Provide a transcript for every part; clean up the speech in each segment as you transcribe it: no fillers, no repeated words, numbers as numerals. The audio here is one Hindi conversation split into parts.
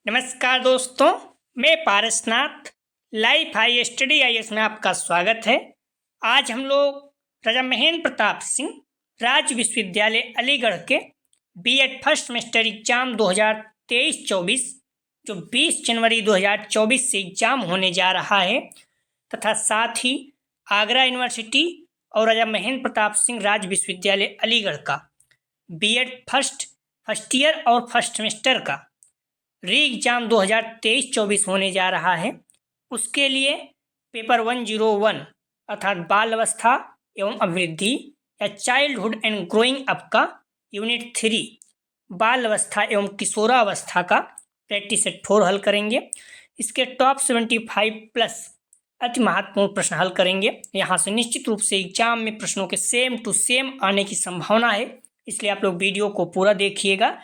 नमस्कार दोस्तों, मैं Parasnath life high study IAS में आपका स्वागत है। आज हम लोग राजा महेंद्र प्रताप सिंह राज्य विश्वविद्यालय अलीगढ़ के बीएड फर्स्ट सेमेस्टर एग्जाम 2023-24 जो 20 जनवरी 2024 से एग्जाम होने जा रहा है तथा साथ ही आगरा यूनिवर्सिटी और राजा महेंद्र प्रताप सिंह राज्य विश्वविद्यालय अलीगढ़ का बीएड फर्स्ट ईयर और फर्स्ट सेमेस्टर का री एग्जाम 2023-24 होने जा रहा है। उसके लिए पेपर 101 अर्थात बाल अवस्था एवं अभिवृद्धि या चाइल्डहुड एंड ग्रोइंग अप का यूनिट 3 बाल अवस्था एवं किशोरावस्था का प्रैक्टिस सेट 4 हल करेंगे। इसके टॉप 75 प्लस अति महत्वपूर्ण प्रश्न हल करेंगे। यहाँ से निश्चित रूप से एग्जाम में प्रश्नों के सेम टू सेम आने की संभावना है, इसलिए आप लोग वीडियो को पूरा देखिएगा।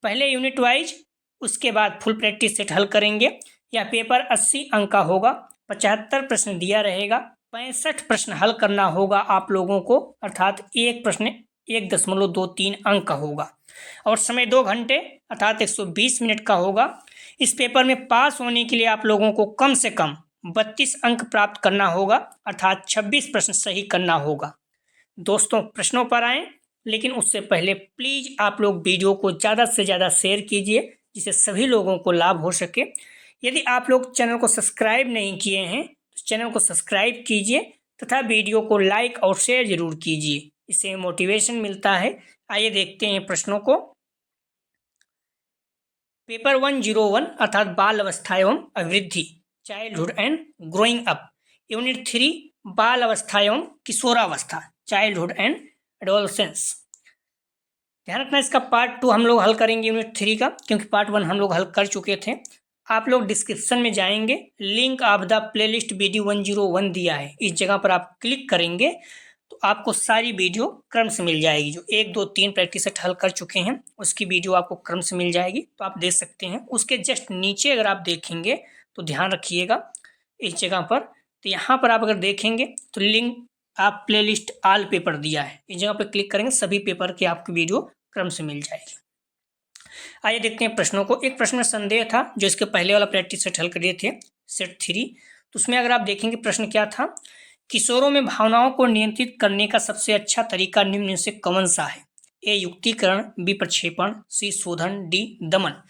पहले यूनिट वाइज, उसके बाद फुल प्रैक्टिस सेट हल करेंगे। यह पेपर 80 अंक का होगा, 75 प्रश्न दिया रहेगा, 65 प्रश्न हल करना होगा आप लोगों को, अर्थात एक प्रश्न 1.23 अंक का होगा और समय 2 घंटे अर्थात 120 मिनट का होगा। इस पेपर में पास होने के लिए आप लोगों को कम से कम 32 अंक प्राप्त करना होगा, अर्थात 26 प्रश्न सही करना होगा। दोस्तों, प्रश्नों पर आएँ, लेकिन उससे पहले प्लीज़ आप लोग वीडियो को ज़्यादा से ज़्यादा शेयर कीजिए जिससे सभी लोगों को लाभ हो सके। यदि आप लोग चैनल को सब्सक्राइब नहीं किए हैं तो चैनल को सब्सक्राइब कीजिए तथा वीडियो को लाइक और शेयर जरूर कीजिए, इससे मोटिवेशन मिलता है। आइए देखते हैं प्रश्नों को। पेपर 101 अर्थात बाल अवस्था एवं अभिवृद्धि childhood and growing up, unit 3 बाल अवस्था एवं किशोरावस्था चाइल्डहुड एंड एडोलसेंस। ध्यान रखना, इसका पार्ट 2 हम लोग हल करेंगे यूनिट 3 का, क्योंकि पार्ट 1 हम लोग हल कर चुके थे। आप लोग डिस्क्रिप्शन में जाएंगे, link of the playlist video 101 दिया है, इस जगह पर आप क्लिक करेंगे तो आपको सारी वीडियो क्रम से मिल जाएगी। जो 1, 2, 3 प्रैक्टिस सेट हल कर चुके हैं उसकी वीडियो आपको क्रम से मिल जाएगी, तो आप देख सकते हैं। उसके जस्ट नीचे अगर आप देखेंगे तो ध्यान रखिएगा इस जगह पर, तो यहाँ पर आप अगर देखेंगे तो लिंक आप प्लेलिस्ट ऑल पेपर दिया है, इस जगह पर क्लिक करेंगे, सभी पेपर की आपकी वीडियो क्रम से मिल जाएगी। आइए देखते हैं प्रश्नों को। एक प्रश्न में संदेह था जो इसके पहले वाला प्रैक्टिस सेट हल करे थे, सेट 3, तो उसमें अगर आप देखेंगे प्रश्न क्या था, किशोरों में भावनाओं को नियंत्रित करने का सबसे अच्छा तरीका निम्न में से कौन सा है? ए युक्तिकरण, बी प्रक्षेपण, सी शोधन, डी दमन।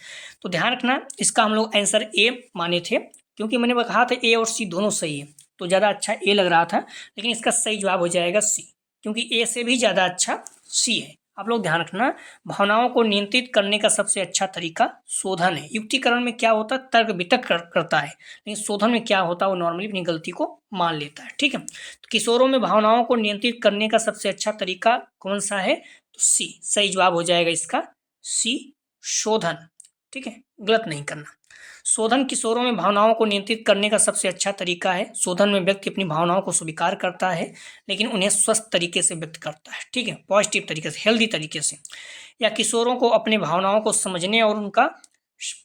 तो ध्यान रखना, इसका हम लोग आंसर ए माने थे, क्योंकि मैंने कहा था ए और सी दोनों सही है, तो ज़्यादा अच्छा ए लग रहा था, लेकिन इसका सही जवाब हो जाएगा सी, क्योंकि ए से भी ज़्यादा अच्छा सी है। आप लोग ध्यान रखना, भावनाओं को नियंत्रित करने का सबसे अच्छा तरीका शोधन है। युक्तिकरण में क्या होता है, तर्क वितर्क करता है, लेकिन शोधन में क्या होता है, वो नॉर्मली अपनी गलती को मान लेता है। ठीक है, तो किशोरों में भावनाओं को नियंत्रित करने का सबसे अच्छा तरीका कौन सा है? तो सी सही जवाब हो जाएगा इसका, सी शोधन। ठीक है, गलत नहीं करना। शोधन किशोरों में भावनाओं को नियंत्रित करने का सबसे अच्छा तरीका है। शोधन में व्यक्ति अपनी भावनाओं को स्वीकार करता है, लेकिन उन्हें स्वस्थ तरीके से व्यक्त करता है। ठीक है, पॉजिटिव तरीके से, हेल्दी तरीके से। या किशोरों को अपने भावनाओं को समझने और उनका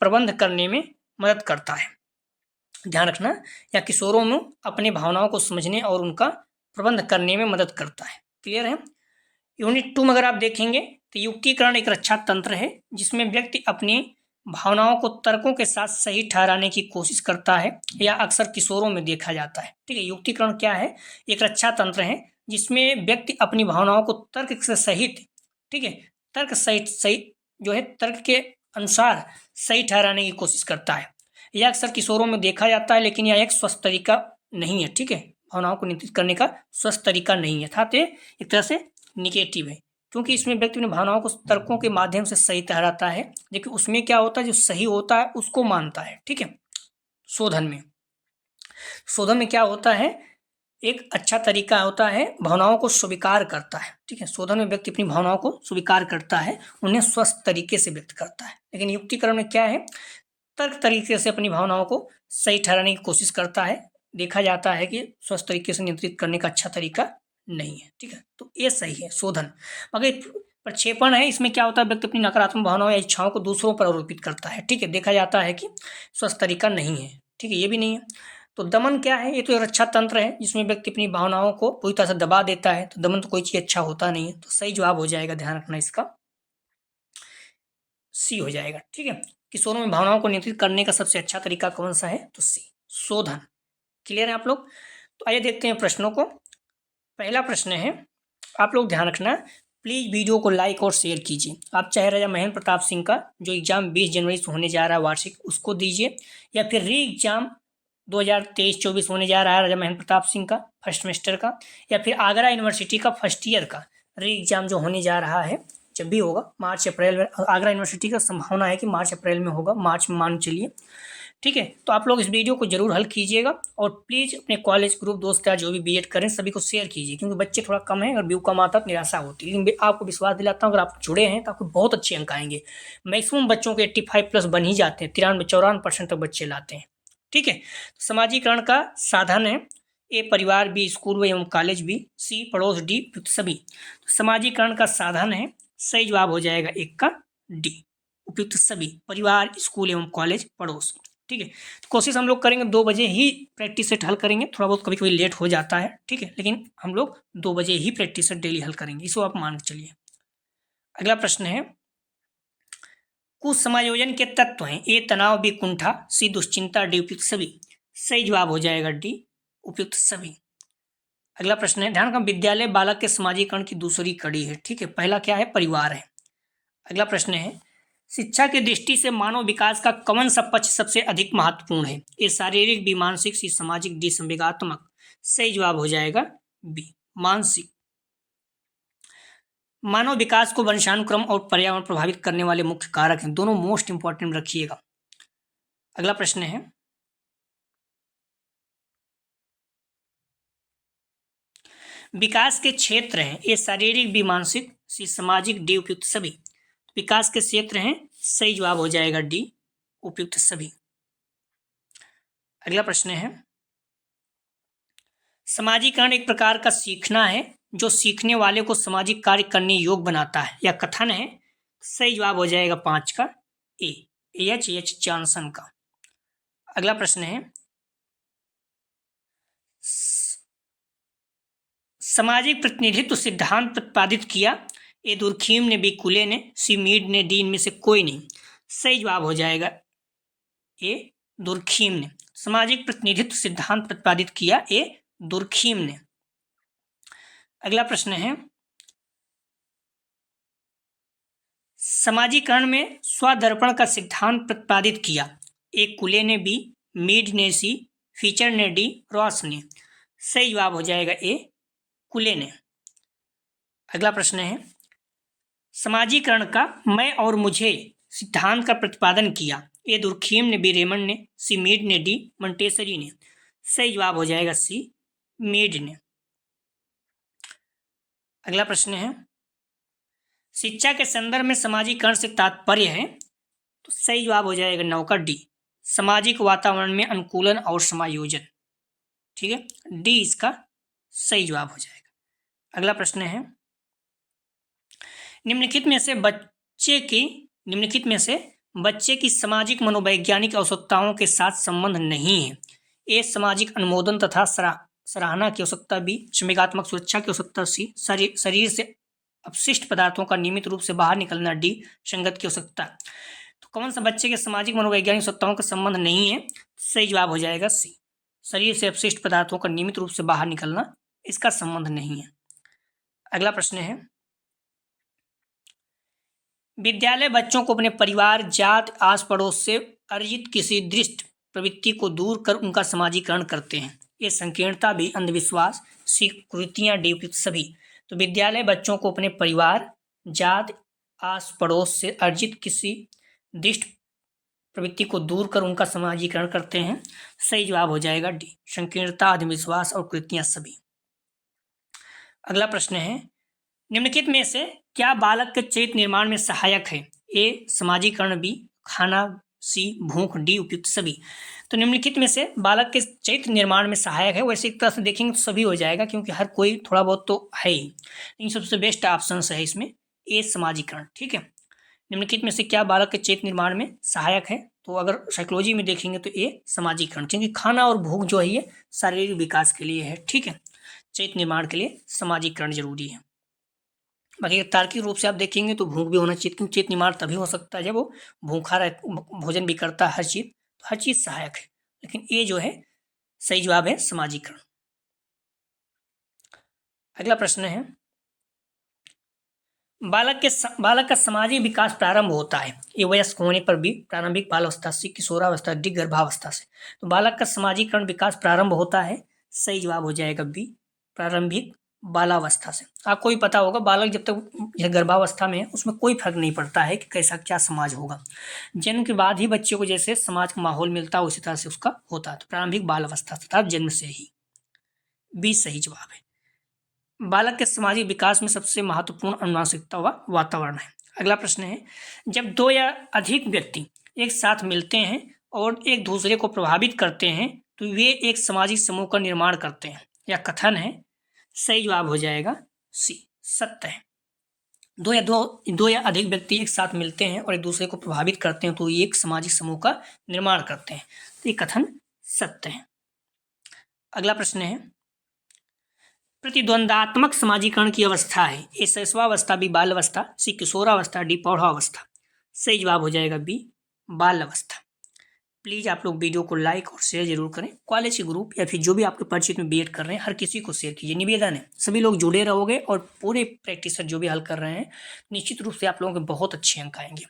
प्रबंध करने में मदद करता है। ध्यान रखना, या किशोरों में अपने भावनाओं को समझने और उनका प्रबंध करने में मदद करता है। क्लियर है? यूनिट 2 में अगर आप देखेंगे तो युक्तिकरण एक रक्षा तंत्र है जिसमें व्यक्ति अपनी भावनाओं को तर्कों के साथ सही ठहराने की कोशिश करता है, या अक्सर किशोरों में देखा जाता है। ठीक है, युक्तिकरण क्या है? एक रक्षा तंत्र है जिसमें व्यक्ति अपनी भावनाओं को तर्क से सहित, ठीक है, तर्क सहित सही जो है तर्क के अनुसार सही ठहराने की कोशिश करता है। यह अक्सर किशोरों में देखा जाता है, लेकिन यह एक स्वस्थ तरीका नहीं है। ठीक है, भावनाओं को नियंत्रित करने का स्वस्थ तरीका नहीं है, अर्थात एक तरह से निगेटिव है, क्योंकि इसमें व्यक्ति अपनी भावनाओं को तर्कों के माध्यम से सही ठहराता है, लेकिन उसमें क्या होता है, जो सही होता है उसको मानता है। ठीक है, शोधन में क्या होता है, एक अच्छा तरीका होता है, भावनाओं को स्वीकार करता है। ठीक है, शोधन में व्यक्ति अपनी भावनाओं को स्वीकार करता है, उन्हें स्वस्थ तरीके से व्यक्त करता है। लेकिन युक्तिकरण में क्या है, तर्क तरीके से अपनी भावनाओं को सही ठहराने की कोशिश करता है। देखा जाता है कि स्वस्थ तरीके से नियंत्रित करने का अच्छा तरीका नहीं है। ठीक है, तो ये सही है शोधन। मगर प्रक्षेपण है, इसमें क्या होता है, व्यक्ति अपनी नकारात्मक भावनाओं या इच्छाओं को दूसरों पर आरोपित करता है। ठीक है, देखा जाता है कि स्वस्थ तरीका नहीं है। ठीक है, ये भी नहीं है। तो दमन क्या है, ये तो एक रक्षा तंत्र है जिसमें व्यक्ति अपनी भावनाओं को पूरी तरह से दबा देता है। तो दमन तो कोई चीज अच्छा होता नहीं है, तो सही जवाब हो जाएगा, ध्यान रखना इसका सी हो जाएगा। ठीक है, किशोरों में भावनाओं को नियंत्रित करने का सबसे अच्छा तरीका कौन सा है? तो सी, शोधन। क्लियर है आप लोग? तो आइए देखते हैं प्रश्नों को। पहला प्रश्न है, आप लोग ध्यान रखना, प्लीज वीडियो को लाइक और शेयर कीजिए। आप चाहे राजा महेंद्र प्रताप सिंह का जो एग्जाम 20 जनवरी से होने जा रहा है वार्षिक, उसको दीजिए, या फिर री एग्जाम 2023-24 होने जा रहा है राजा महेंद्र प्रताप सिंह का फर्स्ट सेमेस्टर का, या फिर आगरा यूनिवर्सिटी का फर्स्ट ईयर का री एग्जाम जो होने जा रहा है, जब भी होगा मार्च अप्रैल में। आगरा यूनिवर्सिटी का संभावना है कि मार्च अप्रैल में होगा, मार्च में मान चलिए, ठीक है। तो आप लोग इस वीडियो को जरूर हल कीजिएगा और प्लीज़ अपने कॉलेज ग्रुप दोस्त या जो भी बीएड करें सभी को शेयर कीजिए, क्योंकि बच्चे थोड़ा कम हैं, अगर व्यू कम आता तो निराशा होती है। लेकिन आपको विश्वास दिलाता हूँ, अगर आप जुड़े हैं तो आपको बहुत अच्छे अंक आएंगे। मैक्सिमम बच्चों के 85+ बन ही जाते हैं, 93-94% तक बच्चे लाते हैं, ठीक है। समाजीकरण का साधन है ए, परिवार, बी, स्कूल एवं कॉलेज, बी, सी, पड़ोस, डी, उपयुक्त सभी। तो समाजीकरण का साधन है, सही जवाब हो जाएगा एक का डी, उपयुक्त सभी, परिवार, स्कूल एवं कॉलेज, पड़ोस, ठीक है। तो कोशिश हम लोग करेंगे 2 बजे ही प्रैक्टिस सेट हल करेंगे, थोड़ा बहुत कभी कभी लेट हो जाता है, ठीक है, लेकिन हम लोग 2 बजे ही प्रैक्टिस सेट डेली हल करेंगे, इसको आप मान के चलिए। अगला प्रश्न है, कुछ समायोजन के तत्व हैं, ए तनाव, बी कुंठा, सी दुश्चिंता, डी उपयुक्त सभी। सही जवाब हो जाएगा डी, उपयुक्त सभी। अगला प्रश्न है, ध्यान रखना, विद्यालय बालक के समाजीकरण की दूसरी कड़ी है, ठीक है। पहला क्या है? परिवार है। अगला प्रश्न है, शिक्षा की दृष्टि से मानव विकास का कौन सा पक्ष सबसे अधिक महत्वपूर्ण है? ए शारीरिक, बी मानसिक, सी सामाजिक, डी संवेगात्मक। सही जवाब हो जाएगा बी, मानसिक। मानव विकास को वंशानुक्रम और पर्यावरण प्रभावित करने वाले मुख्य कारक हैं, दोनों मोस्ट इंपॉर्टेंट रखिएगा। अगला प्रश्न है, विकास के क्षेत्र हैं, ए शारीरिक, बी मानसिक, सी सामाजिक, डी उपयुक्त सभी। विकास के क्षेत्र हैं, सही जवाब हो जाएगा डी, उपयुक्त सभी। अगला प्रश्न है, समाजीकरण एक प्रकार का सीखना है जो सीखने वाले को सामाजिक कार्य करने योग्य बनाता है, या कथन है। सही जवाब हो जाएगा 5 का ए, एच जॉनसन का। अगला प्रश्न है, सामाजिक प्रतिनिधित्व सिद्धांत प्रतिपादित किया, ए दुर्खीम ने, बी कुले ने, सी मीड ने, डी इनमें से कोई नहीं। सही जवाब हो जाएगा ए दुर्खीम ने। सामाजिक प्रतिनिधित्व सिद्धांत प्रतिपादित किया ए दुर्खीम ने। अगला प्रश्न है, समाजीकरण में स्वदर्पण का सिद्धांत प्रतिपादित किया, ए कुले ने, बी मीड ने, सी फीचर ने, डी रॉस ने। सही जवाब हो जाएगा ए कुले ने। अगला प्रश्न है, समाजीकरण का मैं और मुझे सिद्धांत का प्रतिपादन किया, ए दुर्खीम ने, बी रेमंड ने, सी मीड ने, डी मंटेसरी ने। सही जवाब हो जाएगा सी मीड ने। अगला प्रश्न है, शिक्षा के संदर्भ में समाजीकरण से तात्पर्य है, तो सही जवाब हो जाएगा 9 का डी, सामाजिक वातावरण में अनुकूलन और समायोजन, ठीक है, डी इसका सही जवाब हो जाएगा। अगला प्रश्न है, निम्नलिखित में से बच्चे की सामाजिक मनोवैज्ञानिक आवश्यकताओं के साथ संबंध नहीं है। ए सामाजिक अनुमोदन तथा सराहना की आवश्यकता, बी संवेगात्मक सुरक्षा की आवश्यकता, सी शरीर से अपशिष्ट पदार्थों का नियमित रूप से बाहर निकलना, डी संगत की आवश्यकता। तो कौन सा बच्चे के सामाजिक मनोवैज्ञानिक आवश्यकताओं का संबंध नहीं है? सही जवाब हो जाएगा सी, शरीर से अपशिष्ट पदार्थों का नियमित रूप से बाहर निकलना, इसका संबंध नहीं है। अगला प्रश्न है, विद्यालय बच्चों को अपने परिवार, जात, आस पड़ोस से अर्जित किसी दृष्ट प्रवृत्ति को दूर कर उनका समाजीकरण करते हैं। ये संकीर्णता, भी अंधविश्वास, स्वीकृतियां, डी उपयुक्त सभी। तो विद्यालय बच्चों को अपने परिवार, जात, आस पड़ोस से अर्जित किसी दृष्ट प्रवृत्ति को दूर कर उनका समाजीकरण करते हैं। सही जवाब हो जाएगा डी, संकीर्णता, अंधविश्वास और कृतियां सभी। अगला प्रश्न है, निम्नलिखित में से क्या बालक के चरित्र निर्माण में सहायक है? ए समाजीकरण, बी खाना, सी भूख, डी उपयुक्त सभी। तो निम्नलिखित में से बालक के चरित्र निर्माण में सहायक है, वैसे एक तरह से देखेंगे तो सभी हो जाएगा, क्योंकि हर कोई थोड़ा बहुत तो है ही, लेकिन सबसे बेस्ट ऑप्शन है इसमें ए समाजीकरण, ठीक है। निम्नलिखित में से क्या बालक के चरित्र निर्माण में सहायक है? तो अगर साइकोलॉजी में देखेंगे तो ए समाजीकरण, क्योंकि खाना और भूख जो है ये शारीरिक विकास के लिए है, ठीक है, चरित्र निर्माण के लिए समाजीकरण जरूरी है। बाकी तार्किक रूप से आप देखेंगे तो भूख भी होना चाहिए, क्योंकि चेत निवार तभी हो सकता है जब वो भूखा रह भोजन भी करता है, हर चीज सहायक है। लेकिन ये जो है सही जवाब है समाजीकरण। अगला प्रश्न है, बालक का सामाजिक विकास प्रारंभ होता है ये वयस्क होने पर भी, प्रारंभिक बाल अवस्था से, किशोरावस्था, डी गर्भावस्था से। तो बालक का सामाजिकरण विकास प्रारंभ होता है, सही जवाब हो जाएगा बी, प्रारंभिक बालावस्था से। आपको भी पता होगा बालक जब तक यह गर्भावस्था में है उसमें कोई फर्क नहीं पड़ता है कि कैसा क्या समाज होगा, जन्म के बाद ही बच्चे को जैसे समाज का माहौल मिलता है उसी तरह से उसका होता है। तो प्रारंभिक बाल अवस्था अर्थात जन्म से ही, बी सही जवाब है। बालक के सामाजिक विकास में सबसे महत्वपूर्ण अनुवांशिकता व वातावरण है। अगला प्रश्न है, जब दो या अधिक व्यक्ति एक साथ मिलते हैं और एक दूसरे को प्रभावित करते हैं तो वे एक सामाजिक समूह का निर्माण करते हैं, यह कथन है, सही जवाब हो जाएगा सी, सत्य है। दो या अधिक व्यक्ति एक साथ मिलते हैं और एक दूसरे को प्रभावित करते हैं तो ये एक सामाजिक समूह का निर्माण करते हैं, तो ये कथन सत्य है। अगला प्रश्न है, प्रतिद्वंदात्मक समाजीकरण की अवस्था है, ए शैशवावस्था, बी बाल अवस्था, सी किशोरावस्था, डी प्रौढ़ावस्था। सही जवाब हो जाएगा बी, बाल अवस्था। प्लीज आप लोग वीडियो को लाइक और शेयर जरूर करें। कॉलेज के ग्रुप या फिर जो भी आपके परिचित में बीएड कर रहे हैं हर किसी को शेयर कीजिए, निवेदन है सभी लोग जुड़े रहोगे और पूरे प्रैक्टिसर जो भी हल कर रहे हैं निश्चित रूप से आप लोगों के बहुत अच्छे अंक आएंगे।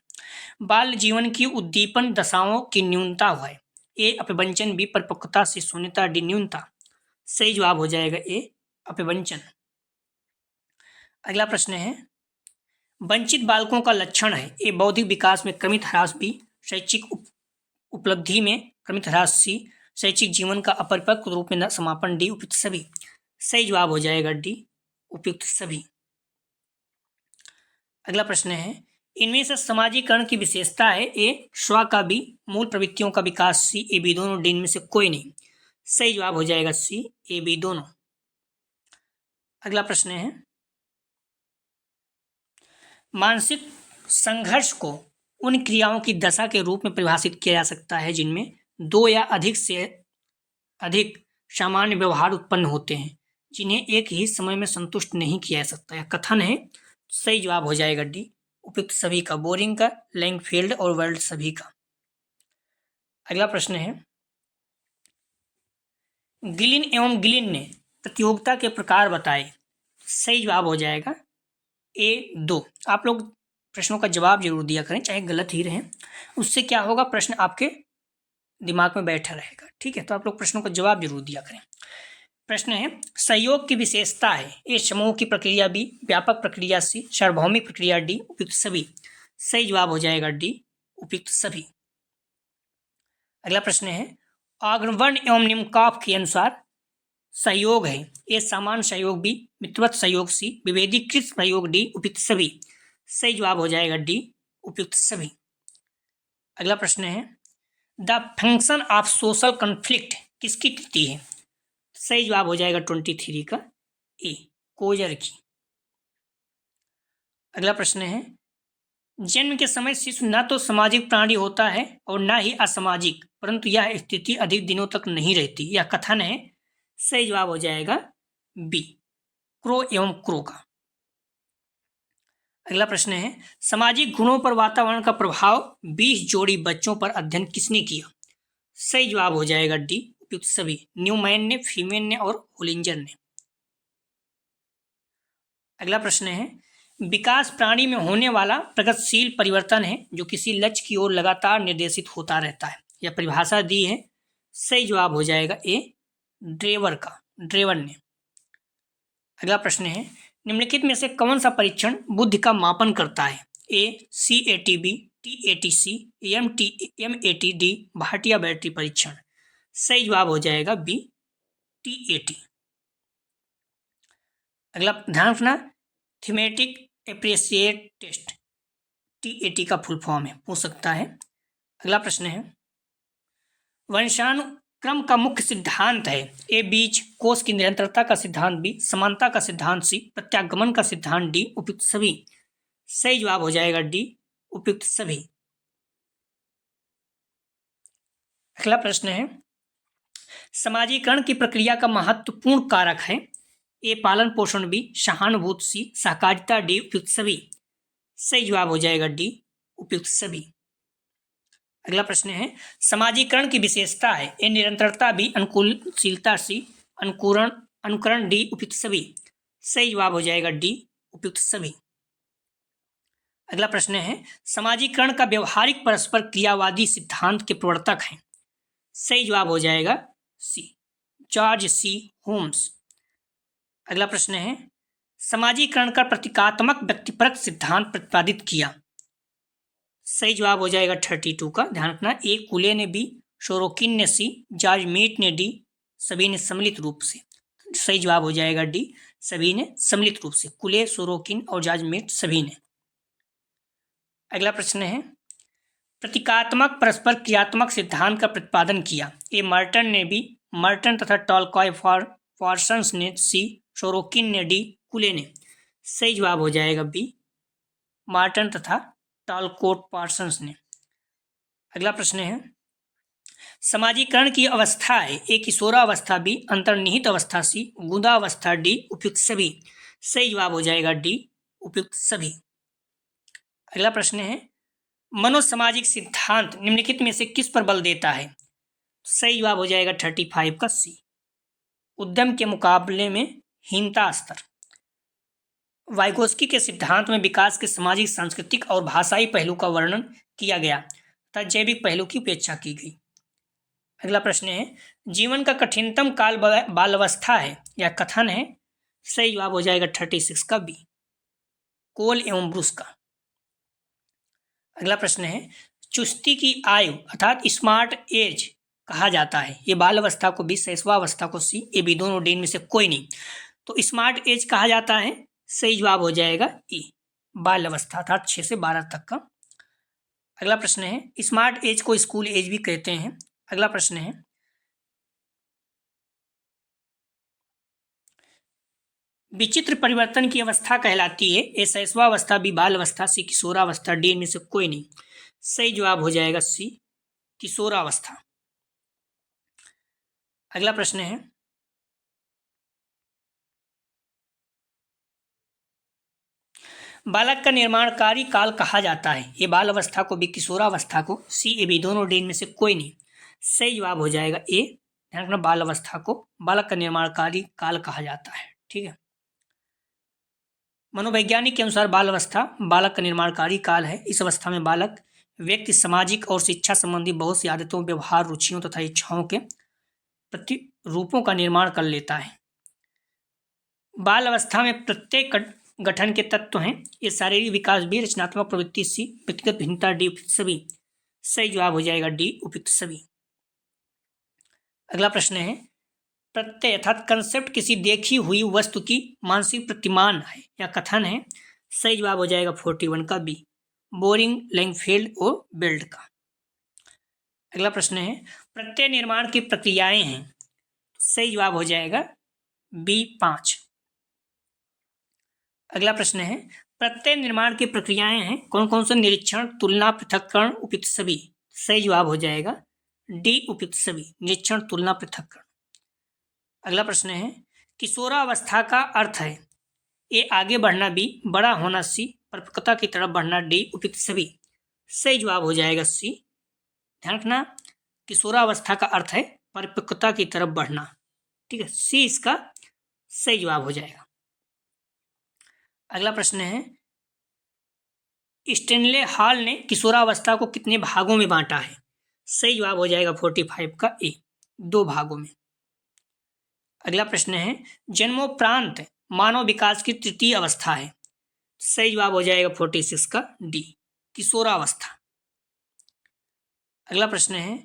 बाल जीवन की उद्दीपन दशाओं की न्यूनता है, ए अपवंचन, बी परिपक्वता से शून्यता, डी न्यूनता। सही जवाब हो जाएगा ए अपवंचन। अगला प्रश्न है, वंचित बालकों का लक्षण है, ए बौद्धिक विकास में क्रमित ह्रास, बी शैक्षिक उपलब्धि में क्रमित ह्रास, सी शैक्षिक जीवन का अपरिपक्व रूप में समापन, डी उपयुक्त सभी। सही जवाब हो जाएगा डी उपयुक्त सभी। अगला प्रश्न है, इनमें से समाजीकरण की विशेषता है, ए स्व का, बी मूल प्रवृत्तियों का विकास, सी ए बी दोनों, डी इनमें से कोई नहीं। सही जवाब हो जाएगा सी ए बी दोनों। अगला प्रश्न है, मानसिक संघर्ष को उन क्रियाओं की दशा के रूप में परिभाषित किया जा सकता है जिनमें दो या अधिक से अधिक सामान्य व्यवहार उत्पन्न होते हैं जिन्हें एक ही समय में संतुष्ट नहीं किया जा सकता। यह कथन है, सही जवाब हो जाएगा डी उपयुक्त सभी का, बोरिंग का, लैंगफील्ड और वर्ल्ड सभी का। अगला प्रश्न है, गिलिन एवं गिलिन ने प्रतियोगिता के प्रकार बताए। सही जवाब हो जाएगा ए दो। आप लोग प्रश्नों का जवाब जरूर दिया करें चाहे गलत ही रहे, उससे क्या होगा प्रश्न आपके दिमाग में बैठा रहेगा, ठीक है। तो आप लोग प्रश्नों का जवाब जरूर दिया करें। प्रश्न है, सहयोग की विशेषता है, ए समूह की प्रक्रिया, बी व्यापक प्रक्रिया, सी सार्वभौमिक प्रक्रिया, डी उपयुक्त सभी। सही जवाब हो जाएगा डी उपयुक्त सभी। अगला प्रश्न है, अग्रवर्ण एवं निम्नकाफ के अनुसार सहयोग है, ए सामान्य सहयोग, बी मित्रवत सहयोग, सी विभेदीकृत सहयोग, डी उपयुक्त सभी। सही जवाब हो जाएगा डी उपयुक्त सभी। अगला प्रश्न है, the function of social conflict किसकी कृति है। सही जवाब हो जाएगा 23 का, ए कोजर की। अगला प्रश्न है, जन्म के समय शिशु न तो सामाजिक प्राणी होता है और न ही असामाजिक, परंतु यह स्थिति अधिक दिनों तक नहीं रहती, यह कथन है। सही जवाब हो जाएगा बी क्रो एवं क्रो का। अगला प्रश्न है, सामाजिक गुणों पर वातावरण का प्रभाव 20 जोड़ी बच्चों पर अध्ययन किसने किया। सही जवाब हो जाएगा डी उपयुक्त सभी, न्यूमैन ने, फीमेन ने और होलिंजर ने। अगला प्रश्न है, विकास प्राणी में होने वाला प्रगतिशील परिवर्तन है जो किसी लक्ष्य की ओर लगातार निर्देशित होता रहता है, यह परिभाषा दी है। सही जवाब हो जाएगा ए ड्रेवर ने। अगला प्रश्न है, निम्नलिखित में से कौन सा परीक्षण बुद्धि का मापन करता है, ए CATB, TATC, MAT, D Bhatia battery परीक्षण। सही जवाब हो जाएगा बी TAT। अगला ध्यान रखना, थीमेटिक एप्रिसिएट टेस्ट TAT का फुल फॉर्म है, पूछ सकता है। अगला प्रश्न है, वंशानुक्रम का मुख्य सिद्धांत है, ए बीज कोष की निरंतरता का सिद्धांत, बी समानता का सिद्धांत, सी प्रत्यागमन का सिद्धांत, डी उपयुक्त सभी। सही जवाब हो जाएगा डी उपयुक्त सभी। अगला प्रश्न है, समाजीकरण की प्रक्रिया का महत्वपूर्ण कारक है, ए पालन पोषण बी सहानुभूत सी सहकारिता डी उपयुक्त सभी। सही जवाब हो जाएगा डी उपयुक्त सभी। अगला प्रश्न है समाजीकरण की विशेषता है ए निरंतरता बी अनुकूलशीलता सी अनुकरण डी उपयुक्त सभी। सही जवाब हो जाएगा डी उपयुक्त सभी। अगला प्रश्न है समाजीकरण का व्यवहारिक परस्पर क्रियावादी सिद्धांत के प्रवर्तक हैं। सही जवाब हो जाएगा सी जॉर्ज सी होम्स। अगला प्रश्न है समाजीकरण का प्रतीकात्मक व्यक्तिपरक सिद्धांत प्रतिपादित किया। सही जवाब हो जाएगा 32 का। ध्यान रखना ए कुले ने बी, सोरोकिन ने सी, जॉर्ज मीट ने डी, सभी ने सम्मिलित रूप से। सही जवाब हो जाएगा डी सभी ने सम्मिलित रूप से। कुले, सोरोकिन और जॉर्ज मीट सभी ने। अगला प्रश्न है प्रतीकात्मक परस्पर क्रियात्मक सिद्धांत का प्रतिपादन किया। ए मर्टन ने बी, मर्टन तथा टॉलकॉय पार्सन्स ने सी, सोरोकिन ने डी, कुले ने। सही जवाब हो जाएगा बी मार्टन तथा टॉलकोट पार्सन्स ने। अगला प्रश्न है समाजीकरण की अवस्था है ए किशोरावस्था बी, अंतर्निहित अवस्था सी, गुदावस्था डी, उपयुक्त सभी। सही जवाब हो जाएगा डी उपयुक्त सभी। अगला प्रश्न है मनोसामाजिक सिद्धांत निम्नलिखित में से किस पर बल देता है। सही जवाब हो जाएगा 35 का सी उद्यम के मुकाबले में हीनता स्तर। वाइगोस्की के सिद्धांत में विकास के सामाजिक, सांस्कृतिक और भाषाई पहलू का वर्णन किया गया तथा जैविक पहलू की उपेक्षा की गई। अगला प्रश्न है जीवन का कठिनतम काल बालावस्था है या कथन है। सही जवाब हो जाएगा 36 का बी कोल एवं ब्रूस का। अगला प्रश्न है चुस्ती की आयु अर्थात स्मार्ट एज कहा जाता है। ये बाल अवस्था को बी, शैशवावस्था को सी, ये भी दोनों डी में से कोई नहीं। तो स्मार्ट एज कहा जाता है। सही जवाब हो जाएगा ई बाल अवस्था अर्थात 6 से 12 तक का। अगला प्रश्न है स्मार्ट एज को स्कूल एज भी कहते हैं। अगला प्रश्न है विचित्र परिवर्तन की अवस्था कहलाती है। ए शैशवावस्था, बी बाल अवस्था, सी किशोरावस्था, डी में से कोई नहीं। सही जवाब हो जाएगा सी किशोरावस्था। अगला प्रश्न है बालक का निर्माणकारी काल कहा जाता है। ये बाल अवस्था को बी, किशोरावस्था को सी, ए बी दोनों डी में से कोई नहीं। सही जवाब हो जाएगा ए। ध्यान रखना बाल अवस्था को बालक का निर्माणकारी काल कहा जाता है। ठीक है। मनोवैज्ञानिक के अनुसार बाल अवस्था बालक का निर्माणकारी काल है। इस अवस्था में बालक व्यक्ति सामाजिक और शिक्षा संबंधी बहुत सी आदतों, व्यवहार, रुचियों तथा इच्छाओं के प्रतिरूपों का निर्माण कर लेता है। बाल अवस्था में प्रत्येक गठन के तत्व हैं। ये शारीरिक विकास भी, रचनात्मक प्रवृत्ति सी, व्यक्तिगत भिन्नता डी उपयुक्त सभी। सही जवाब हो जाएगा डी उपयुक्त सभी। अगला प्रश्न है प्रत्यय अर्थात कंसेप्ट किसी देखी हुई वस्तु की मानसिक प्रतिमान है या कथन है। सही जवाब हो जाएगा 41 का बी बोरिंग, लैंगफील्ड और बेल्ट का। अगला प्रश्न है प्रत्यय निर्माण की प्रक्रियाएं हैं। सही जवाब हो जाएगा बी 5। अगला प्रश्न है प्रत्यय निर्माण की प्रक्रियाएं हैं कौन कौन से। निरीक्षण, तुलना, पृथक्करण, उपयुक्त सभी। सही जवाब हो जाएगा डी उपयुक्त सभी, निरीक्षण, तुलना, पृथक्करण। अगला प्रश्न है किशोरावस्था का अर्थ है ए आगे बढ़ना, बी बड़ा होना, सी परिपक्वता की तरफ बढ़ना, डी उपयुक्त सभी। सही जवाब हो जाएगा सी। ध्यान रखना किशोरावस्था का अर्थ है परिपक्वता की तरफ बढ़ना। ठीक है, सी इसका सही जवाब हो जाएगा। अगला प्रश्न है स्टेनले हॉल ने किशोरावस्था को कितने भागों में बांटा है। सही जवाब हो जाएगा 45 का ए 2 भागों में। अगला प्रश्न है जन्मोपरांत मानव विकास की तृतीय अवस्था है। सही जवाब हो जाएगा 46 का डी किशोरावस्था। अगला प्रश्न है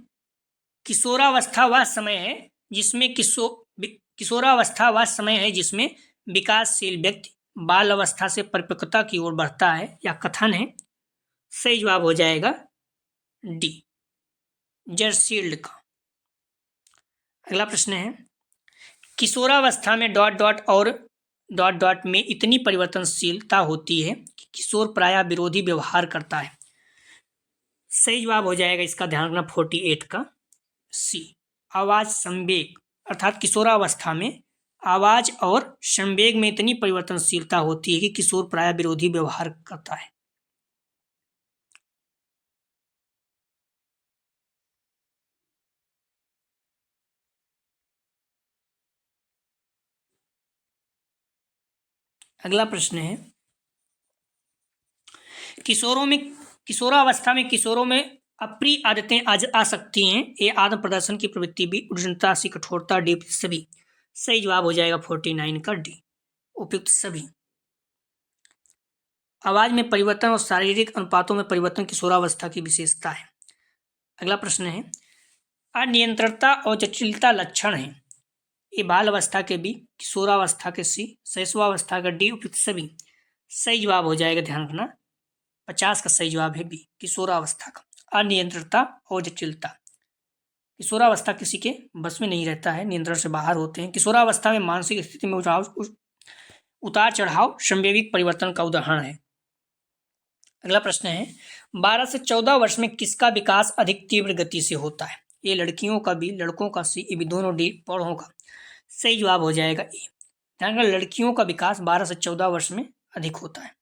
किशोरावस्था वह समय है जिसमें किशोरावस्था वह समय है जिसमें विकासशील व्यक्ति बाल अवस्था से परिपक्वता की ओर बढ़ता है या कथन है। सही जवाब हो जाएगा डी जर्सील्ड का। अगला प्रश्न है किशोरावस्था में डॉट डॉट और डॉट डॉट में इतनी परिवर्तनशीलता होती है कि किशोर प्रायः विरोधी व्यवहार करता है। सही जवाब हो जाएगा इसका, ध्यान रखना 48 का सी आवाज संवेग। अर्थात किशोरावस्था में आवाज और संवेग में इतनी परिवर्तनशीलता होती है कि किशोर प्राय विरोधी व्यवहार करता है। अगला प्रश्न है, किशोरावस्था में किशोरों में अप्रिय आदतें आ सकती हैं। ये आत्म प्रदर्शन की प्रवृत्ति भी, उद्दंडता सी कठोरता, डी सभी। सही जवाब हो जाएगा 49 का डी, उपयुक्त सभी। आवाज में परिवर्तन और शारीरिक अनुपातों में परिवर्तन किशोरावस्था की विशेषता है। अगला प्रश्न है, अनियंत्रणता और जटिलता लक्षण है। ये बाल अवस्था के बी, किशोरावस्था के सी, शैशवावस्था का डी, उपयुक्त सभी। सही जवाब हो जाएगा, ध्यान रखना 50 का सही जवाब है बी, किशोरावस्था का। अनियंत्रणता और जटिलता, किशोरावस्था किसी के बस में नहीं रहता है, नियंत्रण से बाहर होते हैं। किशोरावस्था में मानसिक स्थिति में उतार चढ़ाव संवेगिक परिवर्तन का उदाहरण है। अगला प्रश्न है, 12 से 14 वर्ष में किसका विकास अधिक तीव्र गति से होता है। ये लड़कियों का बी, लड़कों का सी, ये भी दोनों डी, पौधों का। सही जवाब हो जाएगा ए। ध्यान रखना, लड़कियों का विकास 12 से 14 वर्ष में अधिक होता है।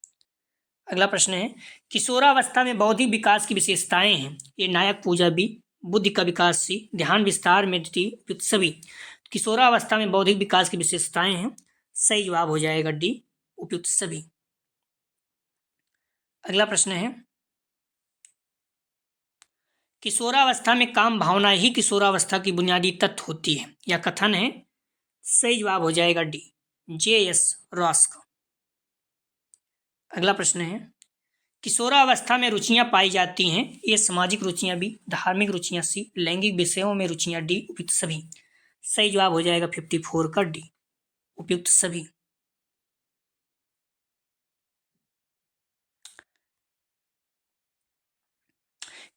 अगला प्रश्न है, किशोरावस्था में बौद्धिक विकास की विशेषताएं हैं। ये नायक पूजा बी, बुद्धि का विकास सी, ध्यान विस्तार में डी, उपयुक्त सभी। किशोरावस्था में बौद्धिक विकास की विशेषताएं हैं। सही जवाब हो जाएगा डी, उपयुक्त सभी। अगला प्रश्न है, किशोरावस्था में काम भावना ही किशोरावस्था की बुनियादी तत्व होती है, यह कथन है। सही जवाब हो जाएगा डी, जे.एस. रॉस का। अगला प्रश्न है, किशोरावस्था में रुचियां पाई जाती हैं। ये सामाजिक रुचियां बी, धार्मिक रुचियां सी, लैंगिक विषयों में रुचियां डी, उपयुक्त सभी। सही जवाब हो जाएगा 54 का डी, उपयुक्त सभी।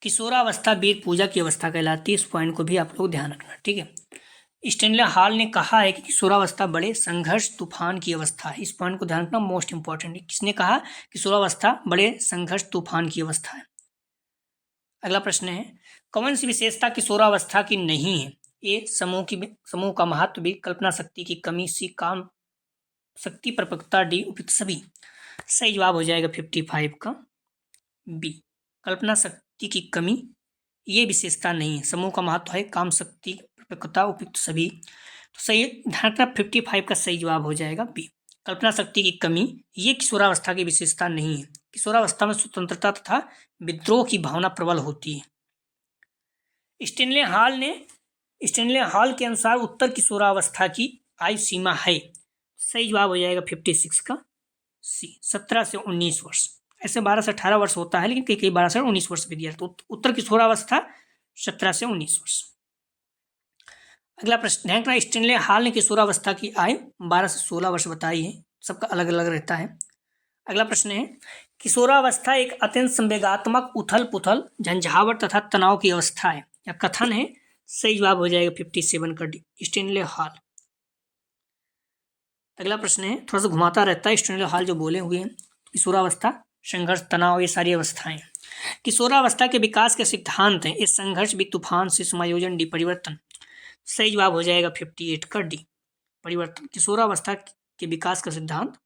किशोरावस्था वीर पूजा की अवस्था कहलाती है। इस पॉइंट को भी आप लोग ध्यान रखना, ठीक है। स्टेनले हॉल ने कहा है कि किशोरावस्था बड़े संघर्ष तूफान की अवस्था है। इस पॉइंट को ध्यान रखना, मोस्ट इंपॉर्टेंट है। किसने कहा? किशोरावस्था बड़े संघर्ष तूफान की अवस्था है। अगला प्रश्न है, कौन सी विशेषता किशोरावस्था की नहीं है? ए समूह का महत्व, बी कल्पना शक्ति की कमी, सी काम शक्ति परिपक्वता, डी उपयुक्त सभी। सही जवाब हो जाएगा 55 का बी, कल्पना शक्ति की कमी ये विशेषता नहीं है। समूह का महत्व है, काम शक्ति परिपक्वता, उपयुक्त सभी। तो सही ध्यान रखना 55 का सही जवाब हो जाएगा बी, कल्पना शक्ति की कमी ये किशोरावस्था की विशेषता नहीं है। किशोरावस्था में स्वतंत्रता तथा विद्रोह की भावना प्रबल होती है। स्टेनले हॉल के अनुसार उत्तर किशोरावस्था की आयु सीमा है। सही जवाब हो जाएगा 56 का सी, 17 से 19 वर्ष। ऐसे 12 से 18 वर्ष होता है, लेकिन कई 12 से 19 वर्ष भी दिया। तो उत्तर किशोरावस्था 17 से 19 वर्ष। अगला प्रश्न है, स्टेनले हॉल ने किशोरावस्था की आयु 12 से 16 वर्ष बताई है। सबका अलग अलग रहता है। अगला प्रश्न है, किशोरावस्था एक अत्यंत संवेगात्मक उथल पुथल, झंझावट तथा तनाव की अवस्था है, या कथन है। सही जवाब हो जाएगा 57 का डी, स्टेनले हॉल। अगला प्रश्न है, थोड़ा सा घुमाता रहता है। स्टेनले हॉल जो बोले हुए हैं, किशोरावस्था संघर्ष तनाव ये सारी अवस्थाएं। किशोरावस्था के विकास के सिद्धांत हैं। इस संघर्ष भी, तूफान से समायोजन, डी परिवर्तन। सही जवाब हो जाएगा 58 का डी, परिवर्तन। किशोरावस्था के विकास का सिद्धांत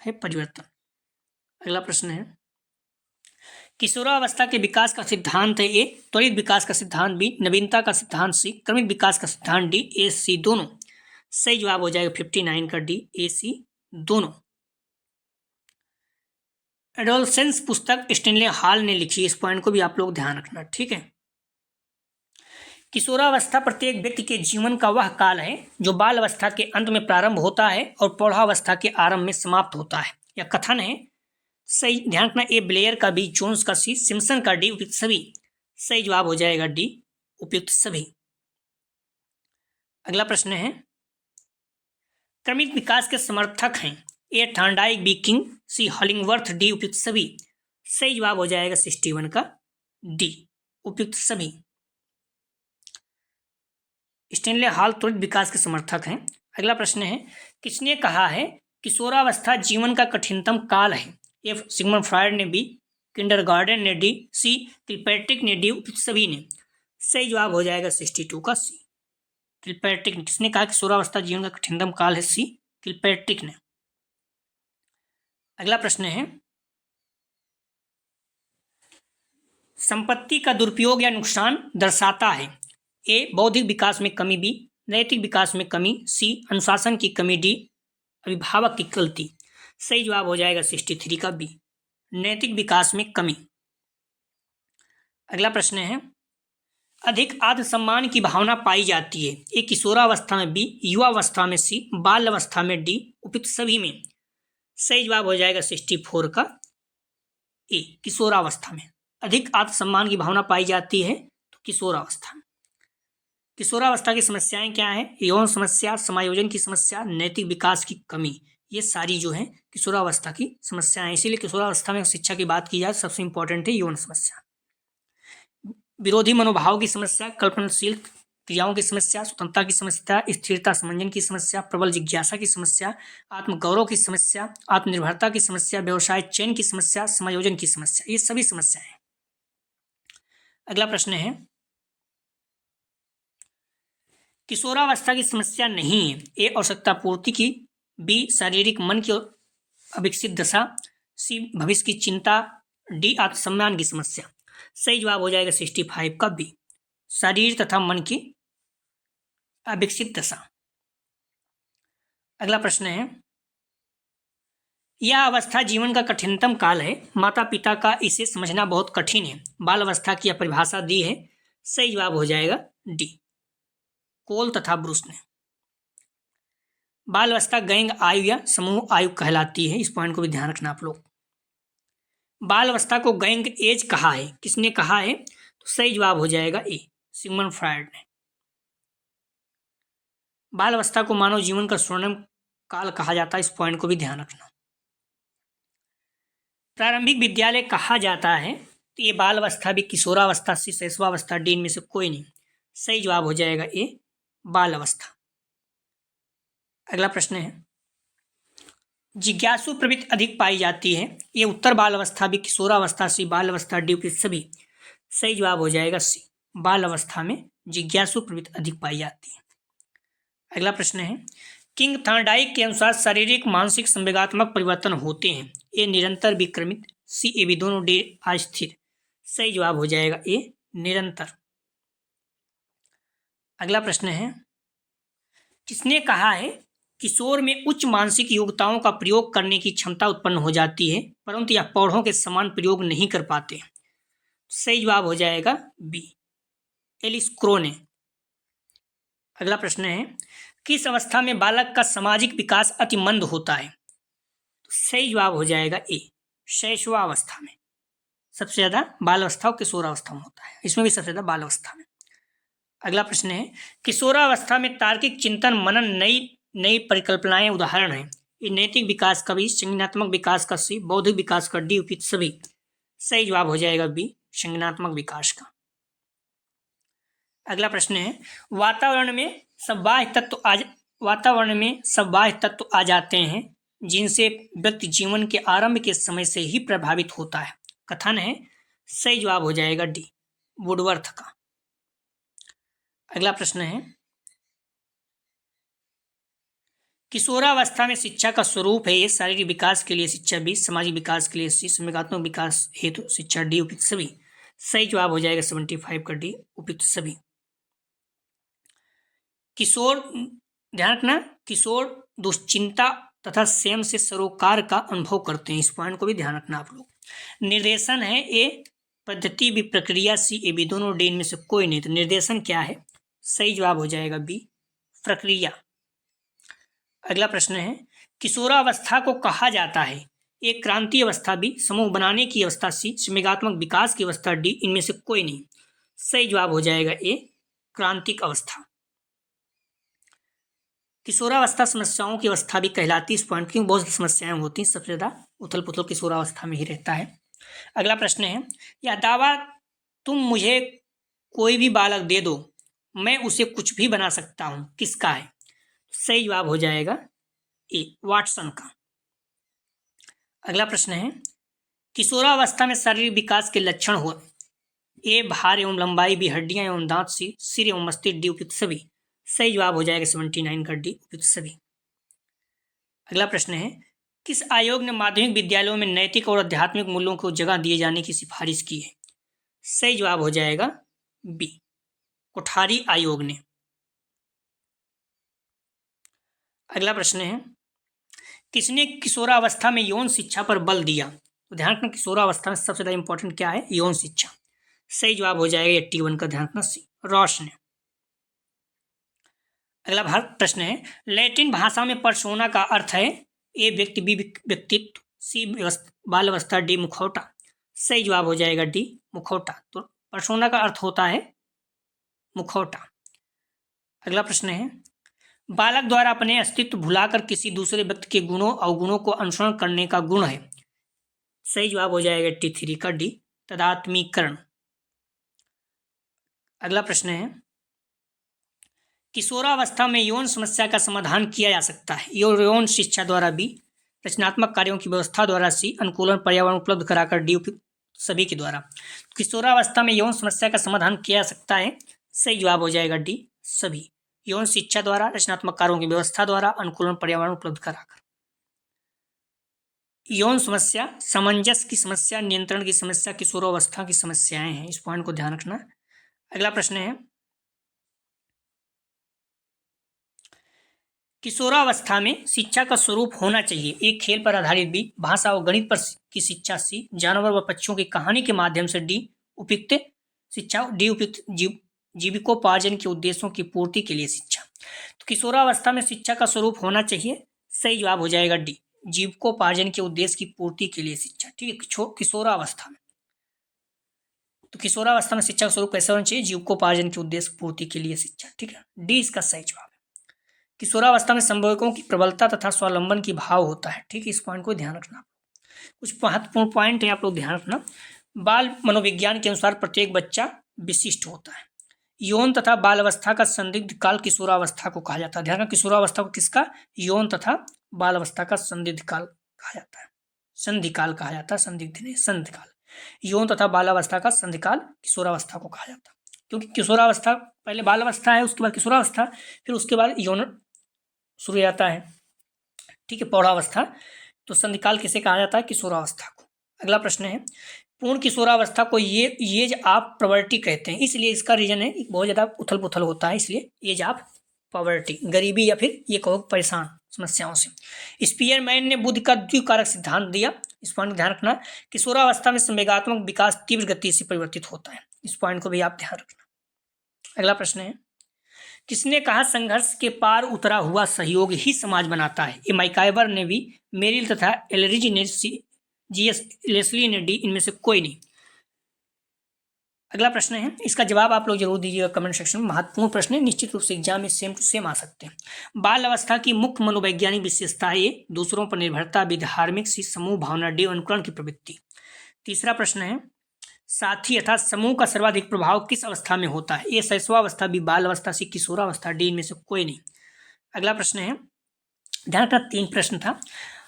है परिवर्तन। अगला प्रश्न है, किशोरावस्था के विकास का सिद्धांत है ए त्वरित विकास का सिद्धांत, बी नवीनता का सिद्धांत, सी क्रमिक विकास का सिद्धांत, डी ए सी दोनों। सही जवाब हो जाएगा 59 का डी, ए सी दोनों। एडोलसेंस पुस्तक स्टेनले हॉल ने लिखी। इस पॉइंट को भी आप लोग ध्यान रखना, ठीक है। किशोरावस्था प्रत्येक व्यक्ति के जीवन का वह काल है जो बाल अवस्था के अंत में प्रारंभ होता है और प्रौढ़ावस्था के आरंभ में समाप्त होता है, यह कथन है। सही ध्यान रखना, ए ब्लेयर का बी, जोन्स का सी, सिम्पसन का डी, उपयुक्त सभी। सही जवाब हो जाएगा डी, उपयुक्त सभी। अगला प्रश्न है, क्रमिक विकास के समर्थक हैं। A Thorndike, B King, C Hollingworth, D उपयुक्त सभी। सही जवाब हो जाएगा 61 का डी, उपयुक्त सभी। स्टेनले हॉल त्वरित विकास के समर्थक हैं। अगला प्रश्न है, किसने कहा है किशोरावस्था जीवन का कठिनतम काल है? ए सिगमंड फ्रॉयड ने, बी किंडरगार्टन ने, डी सी किलपैट्रिक ने, डी उपयुक्त सभी ने। सही जवाब हो जाएगा 62 का सी, किलपैट्रिक ने। किसने कहा किशोरावस्था जीवन का कठिनतम काल है? सी किलपैट्रिक ने। अगला प्रश्न है, संपत्ति का दुरुपयोग या नुकसान दर्शाता है? ए बौद्धिक विकास में कमी, बी नैतिक विकास में कमी, सी अनुशासन की कमी, डी अभिभावक की गलती। सही जवाब हो जाएगा 63 का बी, नैतिक विकास में कमी। अगला प्रश्न है, अधिक आत्मसम्मान की भावना पाई जाती है? ए किशोरावस्था में, बी युवावस्था में, सी बाल अवस्था में, डी उपयुक्त सभी में। सही जवाब हो जाएगा 64 का ए, किशोरावस्था में। अधिक आत्मसम्मान की भावना पाई जाती है तो किशोरावस्था में। किशोरावस्था की समस्याएं क्या है? यौन समस्या, समायोजन की समस्या, नैतिक विकास की कमी, ये सारी जो है किशोरावस्था की समस्याएं। इसीलिए किशोरावस्था में शिक्षा की बात की जाए सबसे इंपॉर्टेंट है यौन समस्या। विरोधी मनोभाव की समस्या, कल्पनाशील क्रियाओं की समस्या, स्वतंत्रता की समस्या, स्थिरता समंजन की समस्या, प्रबल जिज्ञासा की समस्या, आत्मगौरव की समस्या, आत्मनिर्भरता की समस्या, व्यवसाय चयन की समस्या, समायोजन की समस्या, ये सभी समस्याएं। अगला प्रश्न है, किशोरावस्था की समस्या नहीं है? ए आवश्यकता पूर्ति की, बी शारीरिक मन की अविकसित दशा, सी भविष्य की चिंता, डी आत्मसम्मान की समस्या। सही जवाब हो जाएगा 65 का बी, शरीर तथा मन की अविकसित दशा। अगला प्रश्न है, यह अवस्था जीवन का कठिनतम काल है, माता पिता का इसे समझना बहुत कठिन है। बाल अवस्था की परिभाषा दी है। सही जवाब हो जाएगा डी, कोल तथा ब्रूस ने। बाल अवस्था गैंग आयु या समूह आयु कहलाती है, इस पॉइंट को भी ध्यान रखना आप लोग। बाल अवस्था को गैंग एज कहा है? किसने कहा है? तो सही जवाब हो जाएगा ए, सिगमंड फ्रायड ने। बाल अवस्था को मानव जीवन का स्वर्णिम काल कहा जाता है, इस पॉइंट को भी ध्यान रखना। प्रारंभिक विद्यालय कहा जाता है तो ये बाल अवस्था भी, किशोरावस्था, शैशवावस्था, डी इनमें से कोई नहीं। सही जवाब हो जाएगा ए, बाल अवस्था। अगला प्रश्न है, जिज्ञासु प्रवृत्ति अधिक पाई जाती है? ये उत्तर बाल अवस्था, भी किशोरावस्था, सी बाल अवस्था, डी उपयुक्त सभी। सही जवाब हो जाएगा सी, बाल अवस्था में जिज्ञासु प्रवृत्ति अधिक पाई जाती है। अगला प्रश्न है, किंग थॉर्नडाइक के अनुसार शारीरिक मानसिक संवेगात्मक परिवर्तन होते हैं? ए निरंतर, बी क्रमित, सी ए बी दोनों, डी अस्थिर। सही जवाब हो जाएगा ए, निरंतर। अगला प्रश्न है, किसने कहा है किशोर में उच्च मानसिक योग्यताओं का प्रयोग करने की क्षमता उत्पन्न हो जाती है परंतु यह प्रौढ़ों के समान प्रयोग नहीं कर पाते? सही जवाब हो जाएगा बी, एलिस क्रो ने। अगला प्रश्न है, किस अवस्था में बालक का सामाजिक विकास अति मंद होता है? तो सही जवाब हो जाएगा ए, शैशवावस्था में। सबसे ज्यादा बाल अवस्था और किशोरावस्था में होता है, इसमें भी सबसे ज्यादा बाल अवस्था में। अगला प्रश्न है, किशोरावस्था में तार्किक चिंतन, मनन, नई परिकल्पनाएं उदाहरण हैं? ये नैतिक विकास का बी, संज्ञानात्मक विकास का सी, बौद्धिक विकास का डी उपयुक्त सभी। सही जवाब हो जाएगा बी, संज्ञानात्मक विकास का। अगला प्रश्न है, वातावरण में सब बाह्य तत्व आ जाते हैं जिनसे व्यक्ति जीवन के आरंभ के समय से ही प्रभावित होता है, कथन है। सही जवाब हो जाएगा डी, वुडवर्थ का। अगला प्रश्न है, किशोरावस्था में शिक्षा का स्वरूप है? ये शारीरिक विकास के लिए शिक्षा बी, सामाजिक विकास के लिए सी, संवेगात्मक विकास हेतु शिक्षा डी उपयुक्त सभी। सही जवाब हो जाएगा 75 का डी, उपयुक्त सभी। किशोर, ध्यान रखना, किशोर दुश्चिंता तथा स्वयं से सरोकार का अनुभव करते हैं, इस पॉइंट को भी ध्यान रखना आप लोग। निर्देशन है ए पद्धति, बी प्रक्रिया, सी ए बी दोनों, डी इनमें से कोई नहीं। तो निर्देशन क्या है? सही जवाब हो जाएगा बी, प्रक्रिया। अगला प्रश्न है, किशोरावस्था को कहा जाता है? एक क्रांति अवस्था, बी समूह बनाने की अवस्था, सी संवेगात्मक विकास की अवस्था, डी इनमें से कोई नहीं। सही जवाब हो जाएगा ए, क्रांतिक अवस्था। किशोरावस्था समस्याओं की अवस्था भी कहलाती है, इस पॉइंट की बहुत समस्याएं होती हैं, सबसे ज्यादा उथल पुथल किशोरावस्था में ही रहता है। अगला प्रश्न है, यह दावा तुम मुझे कोई भी बालक दे दो मैं उसे कुछ भी बना सकता हूं, किसका है? सही जवाब हो जाएगा ए, वाटसन का। अगला प्रश्न है, किशोरावस्था में शारीरिक विकास के लक्षण हो? ए भार एवं लंबाई, बी हड्डियां एवं दांत, सी सिर एवं मस्तिष्क, डी उपयुक्त सभी। सही जवाब हो जाएगा 79 का डी, उपयुक्त सभी। अगला प्रश्न है, किस आयोग ने माध्यमिक विद्यालयों में नैतिक और आध्यात्मिक मूल्यों को जगह दिए जाने की सिफारिश की है? सही जवाब हो जाएगा बी, कोठारी आयोग ने। अगला प्रश्न है, किसने किशोरावस्था में यौन शिक्षा पर बल दिया? तो ध्यान रखना, किशोरावस्था में सबसे ज्यादा इंपॉर्टेंट क्या है? यौन शिक्षा। सही जवाब हो जाएगा 81 का, ध्यान रखना सी, रॉश ने। अगला भारत प्रश्न है, लैटिन भाषा में पर्सोना का अर्थ है ए व्यक्ति, बी व्यक्तित्व, सी बाल अवस्था, डी मुखौटा। सही जवाब हो जाएगा डी, मुखौटा। तो पर्सोना का अर्थ होता है मुखौटा। अगला प्रश्न है, बालक द्वारा अपने अस्तित्व भुलाकर किसी दूसरे व्यक्ति के गुणों अवगुणों को अनुसरण करने का गुण है? सही जवाब हो जाएगा 83 का डी, तदात्मीकरण। अगला प्रश्न है, किशोरावस्था में यौन समस्या का समाधान किया जा सकता है? यौन शिक्षा द्वारा बी, रचनात्मक कार्यों की व्यवस्था द्वारा सी, अनुकूलन पर्यावरण उपलब्ध कराकर डी, सभी के द्वारा। किशोरावस्था में यौन समस्या का समाधान किया जा सकता है, सही जवाब हो जाएगा डी, सभी। यौन शिक्षा द्वारा, रचनात्मक कार्यों की व्यवस्था द्वारा, अनुकूलन पर्यावरण उपलब्ध कराकर। यौन समस्या, सामंजस्य की समस्या, नियंत्रण की समस्या, किशोरावस्था की समस्याएं हैं, इस पॉइंट को ध्यान रखना। अगला प्रश्न है, किशोरावस्था में शिक्षा का स्वरूप होना चाहिए? एक, खेल पर आधारित, बी, भाषा और गणित पर की शिक्षा, सी, जानवर व पक्षियों की कहानी के माध्यम से, डी, उपयुक्त शिक्षा, डी, उपयुक्त जीविकोपार्जन के उद्देश्यों की पूर्ति के लिए शिक्षा। तो किशोरावस्था में शिक्षा का स्वरूप होना चाहिए, सही जवाब हो जाएगा डी, जीविकोपार्जन के उद्देश्य की पूर्ति के लिए शिक्षा। ठीक है, किशोरावस्था में। तो किशोरावस्था में शिक्षा का स्वरूप कैसा होना चाहिए? जीविकोपार्जन के उद्देश्य पूर्ति के लिए शिक्षा। ठीक है, डी इसका सही जवाब है। किशोरावस्था में संवेदकों की प्रबलता तथा स्वावलंबन की भाव होता है। ठीक है, इस पॉइंट को ध्यान रखना। कुछ महत्वपूर्ण पॉइंट है, आप लोग ध्यान रखना। बाल मनोविज्ञान के अनुसार प्रत्येक बच्चा विशिष्ट होता है। यौन तथा बाल अवस्था का संदिग्ध काल किशोरावस्था को कहा जाता है। ध्यान रखना, किशोरावस्था को किसका? यौन तथा बाल अवस्था का संदिग्ध काल कहा जाता है, संधि काल कहा जाता है, संदिग्ध नहीं, संधि काल। यौन तथा बाल अवस्था का संधि काल किशोरावस्था को कहा जाता है, क्योंकि किशोरावस्था पहले बाल अवस्था है, उसके बाद किशोरावस्था, फिर उसके बाद यौन शुरू हो जाता है। ठीक है, पौढ़ावस्था। तो संधिकाल किसे कहा जाता है? किशोरावस्था को। अगला प्रश्न है, पूर्ण किशोरावस्था को ये एज ऑफ पॉवर्टी कहते हैं, इसलिए इसका रीजन है बहुत ज़्यादा उथल पुथल होता है, इसलिए एज ऑफ पॉवर्टी, गरीबी या फिर ये कहो परेशान समस्याओं से। स्पीयरमैन ने बुद्धि का द्विकारक सिद्धांत दिया, इस पॉइंट को ध्यान रखना। किशोरावस्था में संवेगात्मक विकास तीव्र गति से परिवर्तित होता है, इस पॉइंट को भी आप ध्यान रखना। अगला प्रश्न है, किसने कहा संघर्ष के पार उतरा हुआ सहयोग ही समाज बनाता है? ये मैकाइवर ने भी, मेरिल तथा एलरिज ने सी, जीएस लेस्ली ने डी, इनमें से कोई नहीं। अगला प्रश्न है, इसका जवाब आप लोग जरूर दीजिएगा कमेंट सेक्शन में। महत्वपूर्ण प्रश्न है, निश्चित रूप से एग्जाम में सेम टू सेम आ सकते हैं। बाल अवस्था की मुख्य मनोवैज्ञानिक विशेषता ये, दूसरों पर निर्भरता, विधार्मिक सी, समूह भावना, डी, अनुकरण की प्रवृत्ति। तीसरा प्रश्न है, साथी अर्थात समूह का सर्वाधिक प्रभाव किस अवस्था में होता है? ए शैशवावस्था, बी बाल अवस्था, सी किशोरावस्था, डी इनमें से कोई नहीं। अगला प्रश्न है, ध्यान रखना 3 प्रश्न था,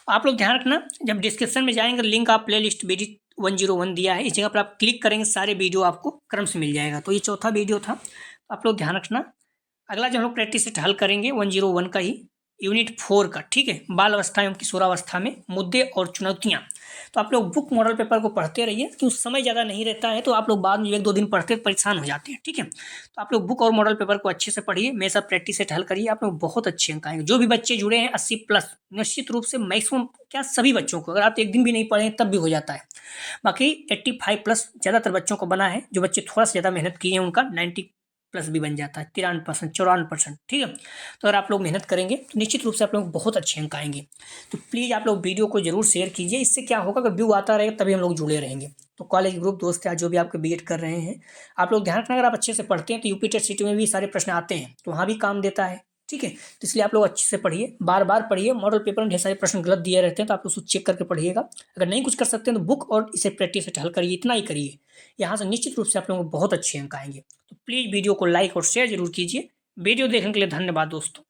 आप लोग ध्यान रखना। जब डिस्क्रिप्शन में जाएंगे लिंक आप प्ले लिस्ट वीडियो 101 दिया है, इस जगह पर आप क्लिक करेंगे, सारे वीडियो आपको क्रम से मिल जाएगा। तो ये चौथा वीडियो था, आप लोग ध्यान रखना। अगला जो हम लोग प्रैक्टिस सेट हल करेंगे 101 का ही, यूनिट 4 का। ठीक है, बाल अवस्था एवं किशोरावस्था में मुद्दे और चुनौतियाँ। तो आप लोग बुक मॉडल पेपर को पढ़ते रहिए, क्योंकि समय ज़्यादा नहीं रहता है, तो आप लोग बाद में 1-2 दिन पढ़ते परेशान हो जाते हैं। ठीक है, तो आप लोग बुक और मॉडल पेपर को अच्छे से पढ़िए, मेरे साथ प्रैक्टिस सेट हल करिए, आप लोग बहुत अच्छे अंक आएंगे। जो भी बच्चे जुड़े हैं 80+ निश्चित रूप से, मैक्सिमम क्या सभी बच्चों को, अगर आप एक दिन भी नहीं पढ़े तब भी हो जाता है। बाकी 85+ ज़्यादातर बच्चों को बना है। जो बच्चे थोड़ा सा ज़्यादा मेहनत किए हैं उनका 90+ भी बन जाता है, 93%, 54%। ठीक है, तो अगर आप लोग मेहनत करेंगे तो निश्चित रूप से आप लोग बहुत अच्छे अंक आएंगे। तो प्लीज़ आप लोग वीडियो को जरूर शेयर कीजिए, इससे क्या होगा, अगर व्यू आता रहेगा तभी हम लोग जुड़े रहेंगे। तो कॉलेज ग्रुप दोस्त या जो भी आपके बीएड कर रहे हैं, आप लोग ध्यान रखना, अगर आप अच्छे से पढ़ते हैं तो यूपी टेट सिटी में भी सारे प्रश्न आते हैं, तो वहाँ भी काम देता है। ठीक है, तो इसलिए आप लोग अच्छे से पढ़िए, बार बार पढ़िए। मॉडल पेपर में ढेर सारे प्रश्न गलत दिए रहते हैं, तो आप लोग उसको चेक करके पढ़िएगा। अगर नहीं कुछ कर सकते हैं तो बुक और इसे प्रैक्टिस से हल करिए, इतना ही करिए। यहाँ से निश्चित रूप से आप लोगों को बहुत अच्छे अंक आएंगे। तो प्लीज़ वीडियो को लाइक और शेयर जरूर कीजिए। वीडियो देखने के लिए धन्यवाद दोस्तों।